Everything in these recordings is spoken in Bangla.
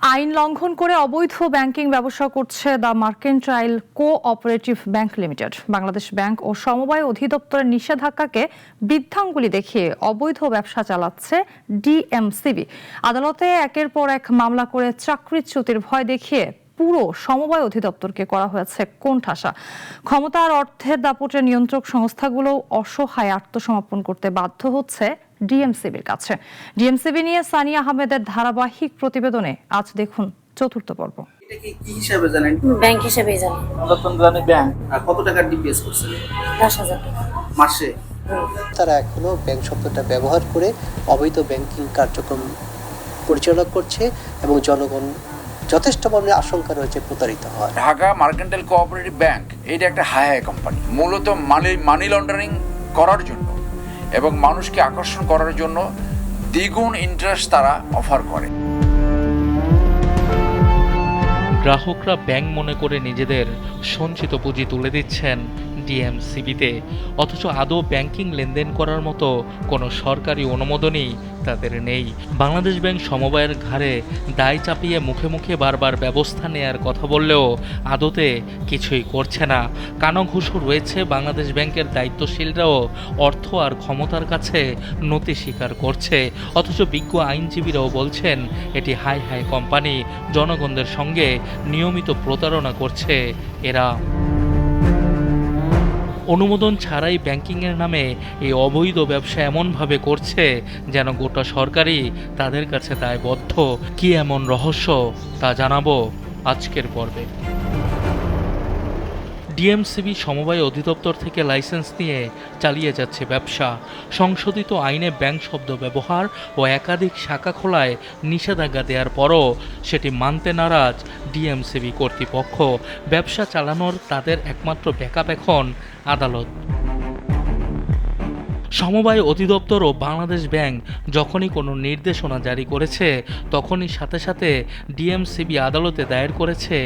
আইন লঙ্ঘন করে অবৈধ ব্যাংকিং ব্যবসা করছে the Mercantile Cooperative Bank Limited. Bangladesh Bank ও সমবায় অধিদপ্তরের নিষেধাজ্ঞাকে বৃদ্ধাঙ্গুলি দেখিয়ে অবৈধ ব্যবসা চালাচ্ছে ডিএমসিবি। আদালতে একের পর এক মামলা করে চাকরিচ্যুতির ভয় দেখিয়ে পুরো সমবায় অধিদপ্তরকে করা হয়েছে কোণঠাসা। ক্ষমতা আর অর্থের দাপটে নিয়ন্ত্রক সংস্থাগুলো অসহায় আত্মসমর্পণ করতে বাধ্য হচ্ছে ডিএমসিবির কাছে। ডিএমসিবি নিয়ে সানিয়া আহমেদের ধারাবাহিক প্রতিবেদনে আজ দেখুন চতুর্থ পর্ব। এটা কি হিসাবে জানেন? ব্যাংক হিসেবেই জানি। ব্যাংক আর কত টাকা ডিপিএস করছেন? 10,000 টাকা মাসে। তারা এখনো ব্যাংক শব্দটা ব্যবহার করে অবৈধ ব্যাংকিং কার্যক্রম পরিচালনা করছে এবং জনগণ যথেষ্ট পরিমাণে আশঙ্কা রয়েছে প্রতারিত হয়। ঢাকা মার্কেন্টাইল কোঅপারেটিভ ব্যাংক এটা একটা হাই কোম্পানি, মূলত মানি লন্ডারিং করার জন্য এবং মানুষকে আকর্ষণ করার জন্য দ্বিগুণ ইন্টারেস্ট তারা অফার করে। গ্রাহকরা ব্যাংক মনে করে নিজেদের সঞ্চিত পুঁজি তুলে দিচ্ছেন ডিএমসিবিতে, অথচ আদৌ ব্যাংকিং লেনদেন করার মতো কোনো সরকারি অনুমোদনই তাদের নেই। বাংলাদেশ ব্যাংক সমবায়ের ঘাড়ে দায় চাপিয়ে মুখে মুখে বারবার ব্যবস্থা নেয়ার কথা বললেও আদতে কিছুই করছে না। কানাঘুষো রয়েছে বাংলাদেশ ব্যাংকের দায়িত্বশীলরাও অর্থ আর ক্ষমতার কাছে নতি স্বীকার করছে, অথচ বিজ্ঞ আইনজীবীরাও বলছেন এটি হাই কোম্পানি, জনগণদের সঙ্গে নিয়মিত প্রতারণা করছে এরা। অনুমোদন ছাড়াই ব্যাংকিংয়ের নামে এই অবৈধ ব্যবসা এমনভাবে করছে যেন গোটা সরকারই তাদের কাছে দায়বদ্ধ। কি এমন রহস্য তা জানাবো আজকের পর্বে। ডিএমসিবি সমবায় অধিদপ্তর থেকে লাইসেন্স নিয়ে চালিয়ে যাচ্ছে ব্যবসা। সংশোধিত আইনে ব্যাংক শব্দ ব্যবহার ও একাধিক শাখা খোলায় নিষেধাজ্ঞা দেওয়ার পরও সেটি মানতে নারাজ ডিএমসিবি কর্তৃপক্ষ। ব্যবসা চালানোর তাদের একমাত্র ব্যাকআপ এখন আদালত। সমবায় অধিদপ্তর ও বাংলাদেশ ব্যাংক যখনই কোনো নির্দেশনা জারি করেছে তখনই সাথে সাথে ডিএমসিবি আদালতে দায়ের করেছে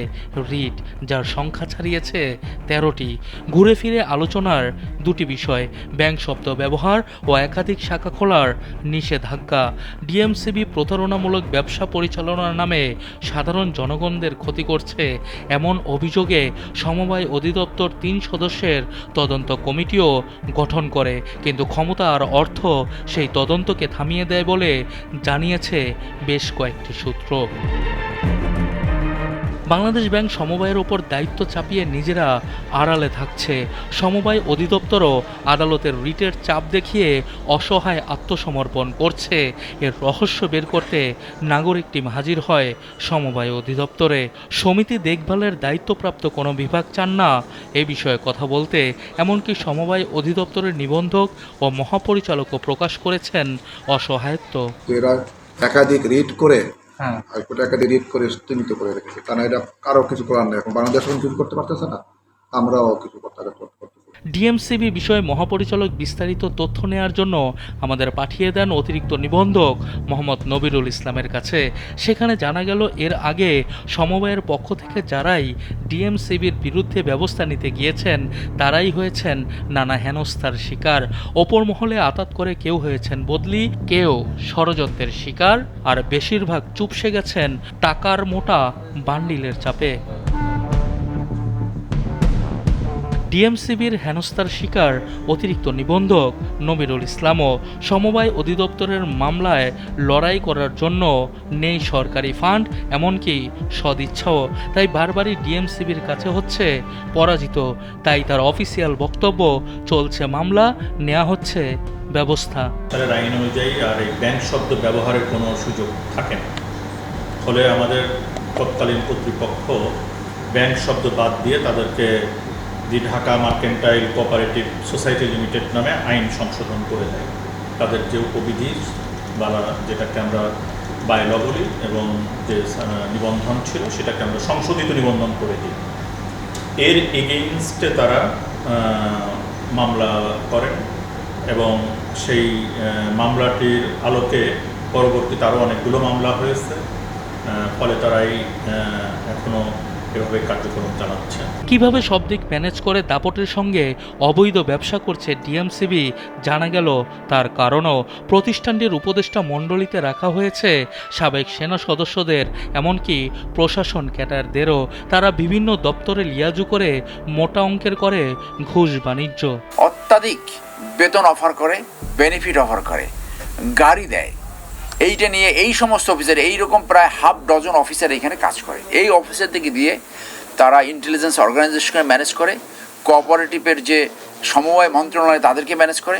রিট, যার সংখ্যা ছাড়িয়েছে 13টি। ঘুরে ফিরে আলোচনার দুটি বিষয়: ব্যাংক শব্দ ব্যবহার ও একাধিক শাখা খোলার নিষেধাজ্ঞা। ডিএমসিবি প্রতারণামূলক ব্যবসা পরিচালনার নামে সাধারণ জনগণদের ক্ষতি করছে এমন অভিযোগে সমবায় অধিদপ্তর 3 সদস্যের তদন্ত কমিটিও গঠন করে, কিন্তু ক্ষমতা আর অর্থ সেই তদন্তকে থামিয়ে দেয় বলে জানিয়েছে বেশ কয়েকটি সূত্র। বাংলাদেশ ব্যাংক সমবায়ের ওপর দায়িত্ব চাপিয়ে নিজেরা আড়ালে থাকছে। সমবায় অধিদপ্তরও আদালতের রিটের চাপ দেখিয়ে অসহায় আত্মসমর্পণ করছে। এর রহস্য বের করতে নাগরিক টিম হাজির হয় সমবায় অধিদপ্তরে। সমিতি দেখভালের দায়িত্বপ্রাপ্ত কোনো বিভাগ চান না এ বিষয়ে কথা বলতে, এমনকি সমবায় অধিদপ্তরের নিবন্ধক ও মহাপরিচালকও প্রকাশ করেছেন অসহায়ত্ব। একাধিক রিট করে একাধিক রিট করে সীমিত করে রেখেছে, কারণ এটা কারো কিছু করার নেই। এখন বাংলাদেশ কিছু করতে পারতেছে না, আমরাও কিছু করতে পারতেছি। ডিএমসিবি বিষয়ে মহাপরিচালক বিস্তারিত তথ্য নেয়ার জন্য আমাদের পাঠিয়ে দেন অতিরিক্ত নিবন্ধক মোহাম্মদ নবিরুল ইসলামের কাছে। সেখানে জানা গেল এর আগে সমবায়ের পক্ষ থেকে যারাই ডিএমসিবির বিরুদ্ধে ব্যবস্থা নিতে গিয়েছেন তারাই হয়েছেন নানা হেনস্থার শিকার। ওপর মহলে আতাত করে কেউ হয়েছেন বদলি, কেউ ষড়যন্ত্রের শিকার, আর বেশিরভাগ চুপসে গেছেন টাকার মোটা বান্ডিলের চাপে। ডিএমসিবির হেনস্থার শিকার অতিরিক্ত নিবন্ধক নবিরুল ইসলামও। সমবায় অধিদপ্তরের মামলায় লড়াই করার জন্য নেই সরকারি ফান্ড, এমনকি সদিচ্ছাও। তাই বারবারই ডিএমসিবির কাছে হচ্ছে পরাজিত। তাই তার অফিসিয়াল বক্তব্য, চলছে মামলা, নেওয়া হচ্ছে ব্যবস্থা। আইন অনুযায়ী আর এই ব্যাংক শব্দ ব্যবহারের কোনো সুযোগ থাকে না। ফলে আমাদের তৎকালীন কর্তৃপক্ষ ব্যাংক শব্দ বাদ দিয়ে তাদেরকে the Dhaka Mercantile Cooperative Society Limited নামে আইন সংশোধন করে দেয়। তাদের যে উপবিধি বা যেটাকে আমরা বায়ল বলি এবং যে নিবন্ধন ছিল সেটাকে আমরা সংশোধিত নিবন্ধন করে দিই। এর এগেইনস্টে তারা মামলা করেন এবং সেই মামলাটির আলোকে পরবর্তীতে আরও অনেকগুলো মামলা হয়েছে। ফলে তারাই এখনও এভাবে কার্যক্রম চালাচ্ছেন। কিভাবে সব দিক ম্যানেজ করে দাপটের সঙ্গে অবৈধ ব্যবসা করছে ডিএমসিবি জানা গেল। তার কারণও প্রতিষ্ঠানটির উপদেষ্টা মণ্ডলীতে রাখা হয়েছে সাবেক সেনা সদস্যদের, এমনকি প্রশাসন ক্যাডারদেরও। তারা বিভিন্ন দপ্তরে লিয়াজু করে মোটা অঙ্কের করে ঘুষ বাণিজ্য। অত্যাধিক বেতন অফার করে, বেনিফিট অফার করে, গাড়ি দেয়। এইটা নিয়ে এই সমস্ত অফিসার, এইরকম প্রায় হাফ ডজন অফিসার এখানে কাজ করে। এই অফিসার থেকে দিয়ে তারা ইন্টেলিজেন্স অর্গানাইজেশনকে ম্যানেজ করে, কোঅপারেটিভের যে সমবায় মন্ত্রণালয় তাদেরকে ম্যানেজ করে,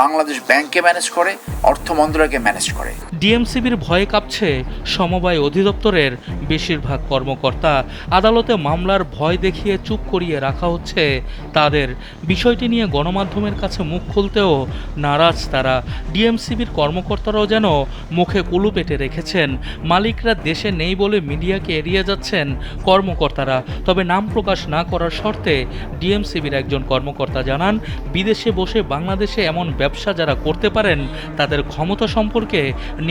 বাংলাদেশ ব্যাংককে ম্যানেজ করে, অর্থ মন্ত্রণালয়কে ম্যানেজ করে। ডিএমসিবির ভয়ে কাঁপছে সমবায় অধিদপ্তরের বেশিরভাগ কর্মকর্তা। আদালতে মামলার ভয় দেখিয়ে চুপ করিয়ে রাখা হচ্ছে তাদের। বিষয়টি নিয়ে গণমাধ্যমের কাছে মুখ খুলতেও নারাজ তারা। ডিএমসিবির কর্মকর্তারাও যেন মুখে কুলু পেটে রেখেছেন। মালিকরা দেশে নেই বলে মিডিয়াকে এড়িয়ে যাচ্ছেন কর্মকর্তারা। তবে নাম প্রকাশ না করার শর্তে ডিএমসিবির একজন কর্মকর্তা জানান, বিদেশে বসে বাংলাদেশে এমন ব্যবসা যারা করতে পারেন তাদের ক্ষমতা সম্পর্কে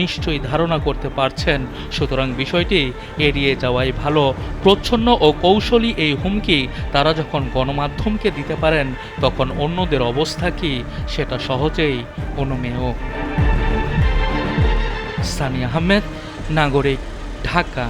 নিশ্চয়ই ধারণা করতে পারছেন। সুতরাং বিষয়টি এড়িয়ে যাওয়াই ভালো। প্রচ্ছন্ন ও কৌশলী এই হুমকি তারা যখন গণমাধ্যমকে দিতে পারেন, তখন অন্যদের অবস্থা কি সেটা সহজেই অনুমেয়। সানিয়া আহমেদ, নাগরিক, ঢাকা।